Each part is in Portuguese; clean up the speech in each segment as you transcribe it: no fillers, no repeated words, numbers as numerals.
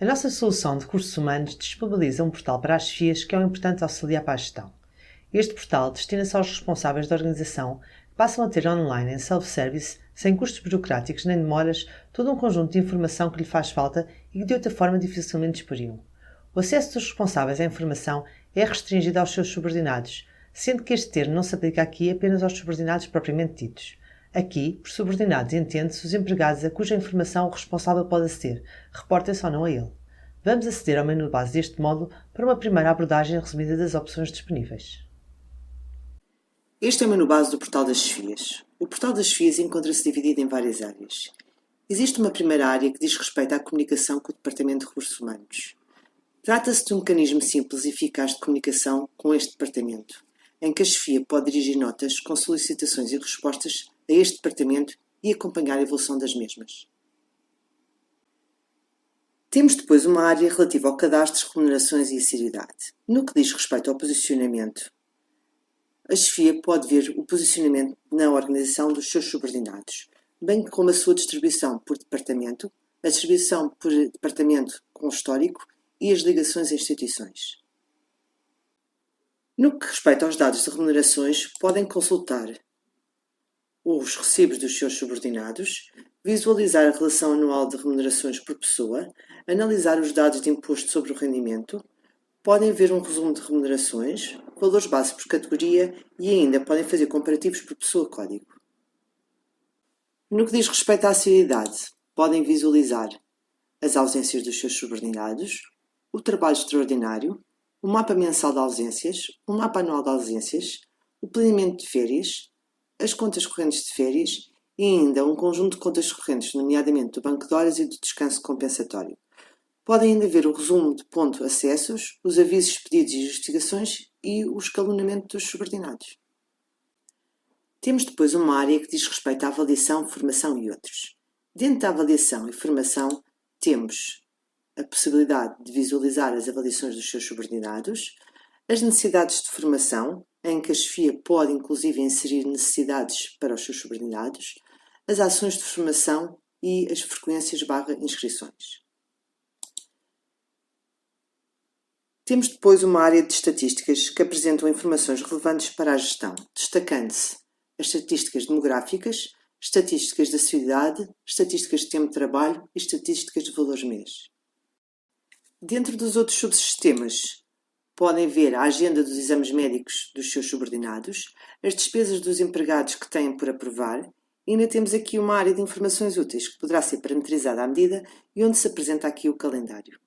nossa solução de recursos humanos disponibiliza um portal para as chefias que é um importante auxiliar para a gestão. Este portal destina-se aos responsáveis da organização que passam a ter online em self-service, sem custos burocráticos nem demoras, todo um conjunto de informação que lhe faz falta e que de outra forma dificilmente disporiam. O acesso dos responsáveis à informação é restringido aos seus subordinados, sendo que este termo não se aplica aqui apenas aos subordinados propriamente ditos. Aqui, por subordinados, entende-se os empregados a cuja informação o responsável pode aceder, reportem-se ou não a ele. Vamos aceder ao menu base deste módulo para uma primeira abordagem resumida das opções disponíveis. Este é o menu base do Portal das Chefias. O Portal das Chefias encontra-se dividido em várias áreas. Existe uma primeira área que diz respeito à comunicação com o Departamento de Recursos Humanos. Trata-se de um mecanismo simples e eficaz de comunicação com este departamento, em que a chefia pode dirigir notas com solicitações e respostas a este departamento e acompanhar a evolução das mesmas. Temos depois uma área relativa ao cadastro, remunerações e seriedade. No que diz respeito ao posicionamento, a chefia pode ver o posicionamento na organização dos seus subordinados, bem como a sua distribuição por departamento, a distribuição por departamento com histórico e as ligações a instituições. No que respeita aos dados de remunerações, podem consultar os recibos dos seus subordinados, visualizar a relação anual de remunerações por pessoa, analisar os dados de imposto sobre o rendimento, podem ver um resumo de remunerações, valores base por categoria e ainda podem fazer comparativos por pessoa-código. No que diz respeito à seriedade, podem visualizar as ausências dos seus subordinados, o trabalho extraordinário, o mapa mensal de ausências, o mapa anual de ausências, o planeamento de férias, as contas correntes de férias e ainda um conjunto de contas correntes, nomeadamente do banco de horas e do descanso compensatório. Podem ainda ver o resumo de ponto acessos, os avisos, pedidos e justificações e o escalonamento dos subordinados. Temos depois uma área que diz respeito à avaliação, formação e outros. Dentro da avaliação e formação temos a possibilidade de visualizar as avaliações dos seus subordinados, as necessidades de formação, em que a chefia pode inclusive inserir necessidades para os seus subordinados, as ações de formação e as frequências/inscrições. Temos depois uma área de estatísticas que apresentam informações relevantes para a gestão, destacando-se as estatísticas demográficas, estatísticas da cidade, estatísticas de tempo de trabalho e estatísticas de valores mês. Dentro dos outros subsistemas, podem ver a agenda dos exames médicos dos seus subordinados, as despesas dos empregados que têm por aprovar e ainda temos aqui uma área de informações úteis que poderá ser parametrizada à medida e onde se apresenta aqui o calendário.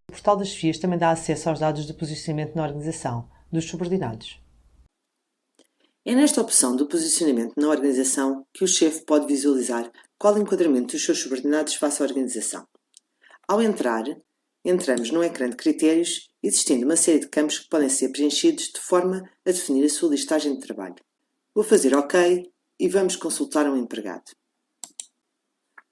O portal das chefias também dá acesso aos dados de posicionamento na organização, dos subordinados. É nesta opção do posicionamento na organização que o chefe pode visualizar qual o enquadramento dos seus subordinados face à organização. Ao entrar, entramos no ecrã de critérios, existindo uma série de campos que podem ser preenchidos de forma a definir a sua listagem de trabalho. Vou fazer OK e vamos consultar um empregado.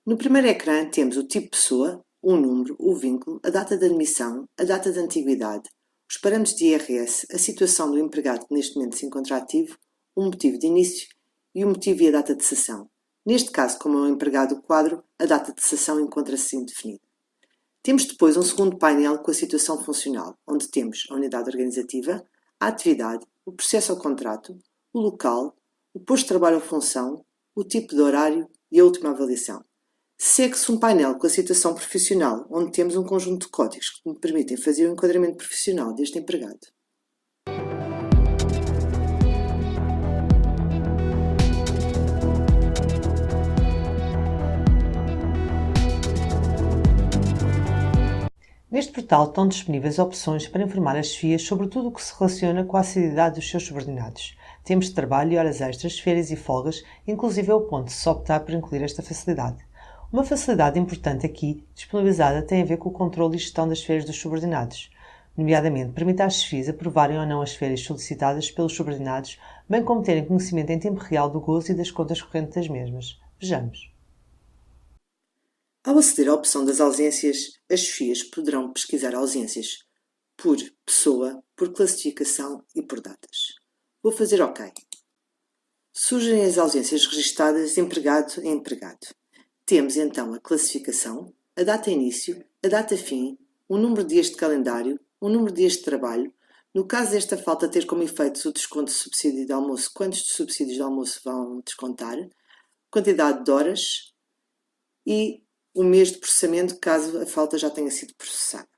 No primeiro ecrã temos o tipo de pessoa, o número, o vínculo, a data de admissão, a data de antiguidade, os parâmetros de IRS, a situação do empregado que neste momento se encontra ativo, o motivo de início e o motivo e a data de cessação. Neste caso, como é um empregado do quadro, a data de cessação encontra-se indefinida. Temos depois um segundo painel com a situação funcional, onde temos a unidade organizativa, a atividade, o processo ao contrato, o local, o posto de trabalho ou função, o tipo de horário e a última avaliação. Segue-se um painel com a situação profissional, onde temos um conjunto de códigos que me permitem fazer o enquadramento profissional deste empregado. Neste portal estão disponíveis opções para informar as chefias sobre tudo o que se relaciona com a assiduidade dos seus subordinados. Tempos de trabalho e horas extras, férias e folgas, inclusive é o ponto se optar por incluir esta facilidade. Uma facilidade importante aqui, disponibilizada, tem a ver com o controle e gestão das férias dos subordinados. Nomeadamente, permite às chefias aprovarem ou não as férias solicitadas pelos subordinados, bem como terem conhecimento em tempo real do gozo e das contas correntes das mesmas. Vejamos. Ao aceder à opção das ausências, as chefias poderão pesquisar ausências por pessoa, por classificação e por datas. Vou fazer OK. Surgem as ausências registadas de empregado em empregado. Temos então a classificação, a data início, a data fim, o número de dias de calendário, o número de dias de trabalho, no caso desta falta ter como efeitos o desconto de subsídio de almoço, quantos subsídios de almoço vão descontar, quantidade de horas e o mês de processamento caso a falta já tenha sido processada.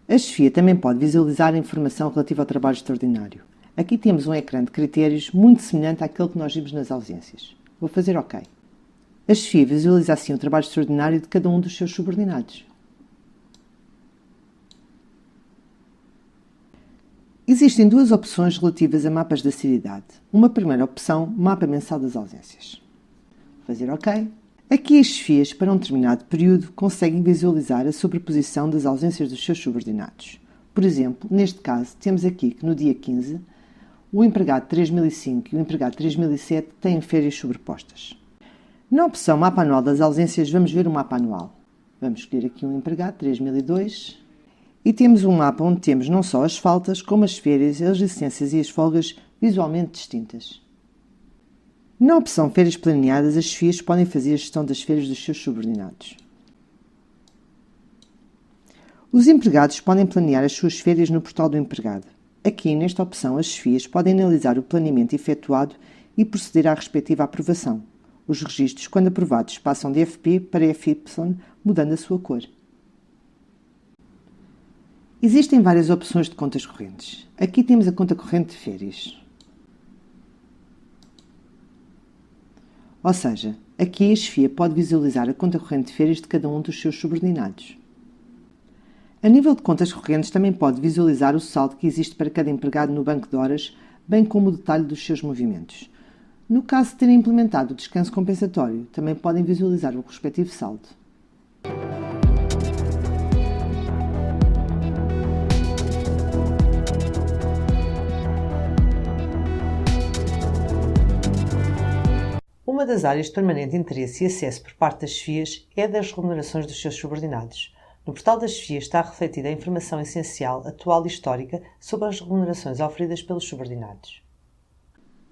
A chefia também pode visualizar a informação relativa ao trabalho extraordinário. Aqui temos um ecrã de critérios muito semelhante àquele que nós vimos nas ausências. Vou fazer OK. A chefia visualiza assim o trabalho extraordinário de cada um dos seus subordinados. Existem duas opções relativas a mapas da seriedade. Uma primeira opção, mapa mensal das ausências. Vou fazer OK. Aqui as chefias, para um determinado período, conseguem visualizar a sobreposição das ausências dos seus subordinados. Por exemplo, neste caso, temos aqui que no dia 15, o empregado 3005 e o empregado 3007 têm férias sobrepostas. Na opção mapa anual das ausências, vamos ver o mapa anual. Vamos escolher aqui um empregado 3002 e temos um mapa onde temos não só as faltas, como as férias, as licenças e as folgas visualmente distintas. Na opção Férias Planeadas, as chefias podem fazer a gestão das férias dos seus subordinados. Os empregados podem planear as suas férias no portal do empregado. Aqui, nesta opção, as chefias podem analisar o planeamento efetuado e proceder à respectiva aprovação. Os registros, quando aprovados, passam de FP para FY, mudando a sua cor. Existem várias opções de contas correntes. Aqui temos a conta corrente de férias. Ou seja, aqui a chefia pode visualizar a conta corrente de férias de cada um dos seus subordinados. A nível de contas correntes, também pode visualizar o saldo que existe para cada empregado no banco de horas, bem como o detalhe dos seus movimentos. No caso de terem implementado o descanso compensatório, também podem visualizar o respectivo saldo. Uma das áreas de permanente interesse e acesso por parte das chefias é a das remunerações dos seus subordinados. No portal das chefias está refletida a informação essencial, atual e histórica sobre as remunerações oferidas pelos subordinados.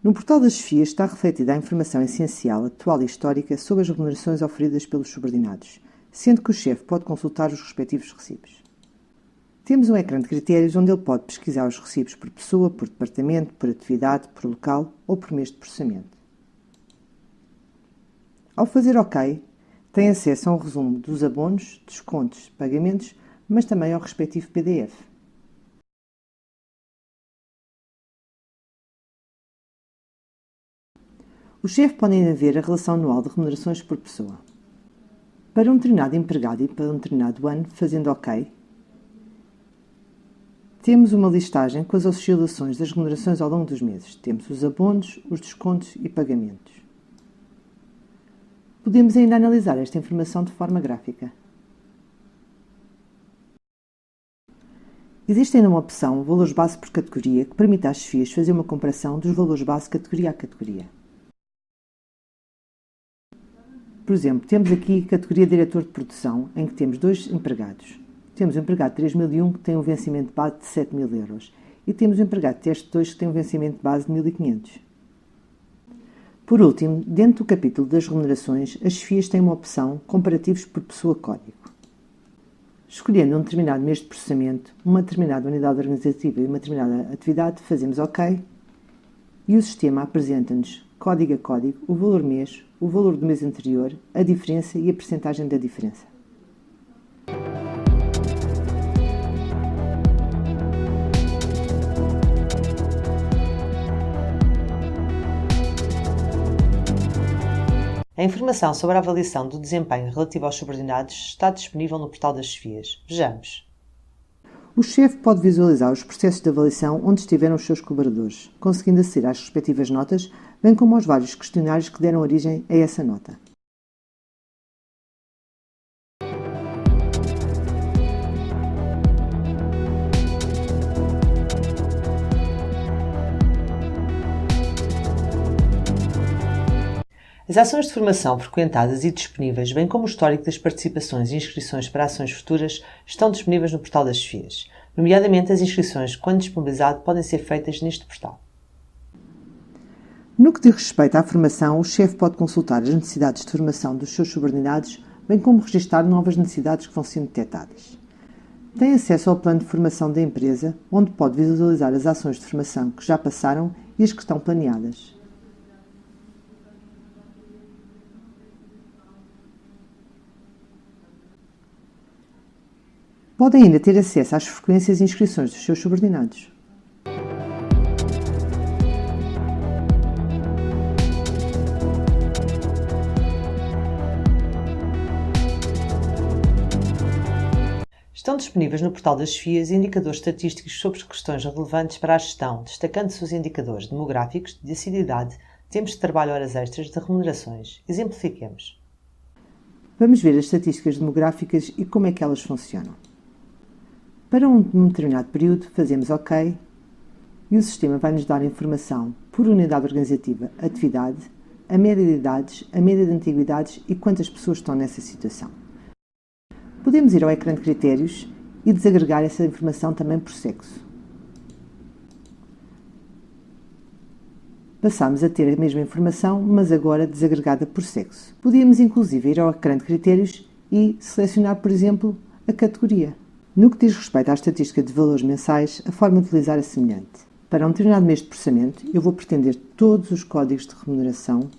No portal das chefias está refletida a informação essencial, atual e histórica sobre as remunerações oferidas pelos subordinados, sendo que o chefe pode consultar os respectivos recibos. Temos um ecrã de critérios onde ele pode pesquisar os recibos por pessoa, por departamento, por atividade, por local ou por mês de processamento. Ao fazer OK, tem acesso a um resumo dos abonos, descontos, pagamentos, mas também ao respectivo PDF. O chefe pode ainda ver a relação anual de remunerações por pessoa. Para um determinado empregado e para um determinado ano, fazendo OK, temos uma listagem com as oscilações das remunerações ao longo dos meses. Temos os abonos, os descontos e pagamentos. Podemos ainda analisar esta informação de forma gráfica. Existe ainda uma opção, valores base por categoria, que permite às chefias fazer uma comparação dos valores base categoria a categoria. Por exemplo, temos aqui a categoria Diretor de Produção, em que temos dois empregados. Temos o empregado 3001, que tem um vencimento base de 7.000 euros, e temos o empregado teste 2, que tem um vencimento base de 1.500. Por último, dentro do capítulo das remunerações, as chefias têm uma opção Comparativos por Pessoa Código. Escolhendo um determinado mês de processamento, uma determinada unidade organizativa e uma determinada atividade, fazemos OK e o sistema apresenta-nos, código a código, o valor mês, o valor do mês anterior, a diferença e a percentagem da diferença. A informação sobre a avaliação do desempenho relativo aos subordinados está disponível no portal das chefias. Vejamos. O chefe pode visualizar os processos de avaliação onde estiveram os seus colaboradores, conseguindo aceder às respectivas notas, bem como aos vários questionários que deram origem a essa nota. As ações de formação frequentadas e disponíveis, bem como o histórico das participações e inscrições para ações futuras, estão disponíveis no portal das chefias. nomeadamente as inscrições, quando disponibilizado, podem ser feitas neste portal. No que diz respeito à formação, o chefe pode consultar as necessidades de formação dos seus subordinados, bem como registar novas necessidades que vão sendo detectadas. Tem acesso ao plano de formação da empresa, onde pode visualizar as ações de formação que já passaram e as que estão planeadas. Pode ainda ter acesso às frequências e inscrições dos seus subordinados. Estão disponíveis no portal das FIAs indicadores estatísticos sobre questões relevantes para a gestão, destacando-se os indicadores demográficos, de assiduidade, tempos de trabalho, horas extras, de remunerações. Exemplifiquemos. Vamos ver as estatísticas demográficas e como é que elas funcionam. Para um determinado período, fazemos OK e o sistema vai-nos dar informação por unidade organizativa, atividade, a média de idades, a média de antiguidades e quantas pessoas estão nessa situação. Podemos ir ao ecrã de critérios e desagregar essa informação também por sexo. Passamos a ter a mesma informação, mas agora desagregada por sexo. Podíamos inclusive ir ao ecrã de critérios e selecionar, por exemplo, a categoria. No que diz respeito à estatística de valores mensais, a forma de utilizar é semelhante. Para um determinado mês de processamento, eu vou pretender todos os códigos de remuneração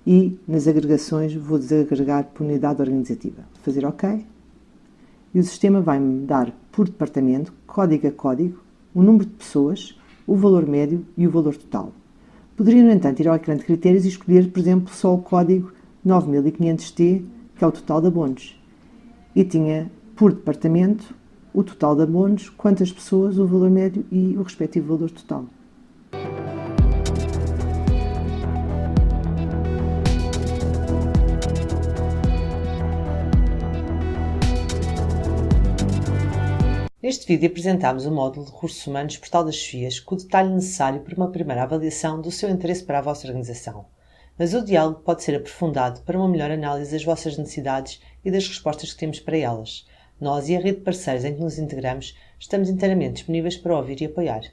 e, nas agregações, vou desagregar por unidade organizativa. Fazer OK. E o sistema vai-me dar, por departamento, código a código, o número de pessoas, o valor médio e o valor total. Poderia, no entanto, ir ao ecrã de critérios e escolher, por exemplo, só o código 9500T, que é o total de abonos. E tinha, por departamento, o total de abonos, quantas pessoas, o valor médio e o respectivo valor total. Neste vídeo apresentámos o módulo de Recursos Humanos Portal das FIAs com o detalhe necessário para uma primeira avaliação do seu interesse para a vossa organização. Mas o diálogo pode ser aprofundado para uma melhor análise das vossas necessidades e das respostas que temos para elas. Nós e a rede de parceiros em que nos integramos estamos inteiramente disponíveis para ouvir e apoiar.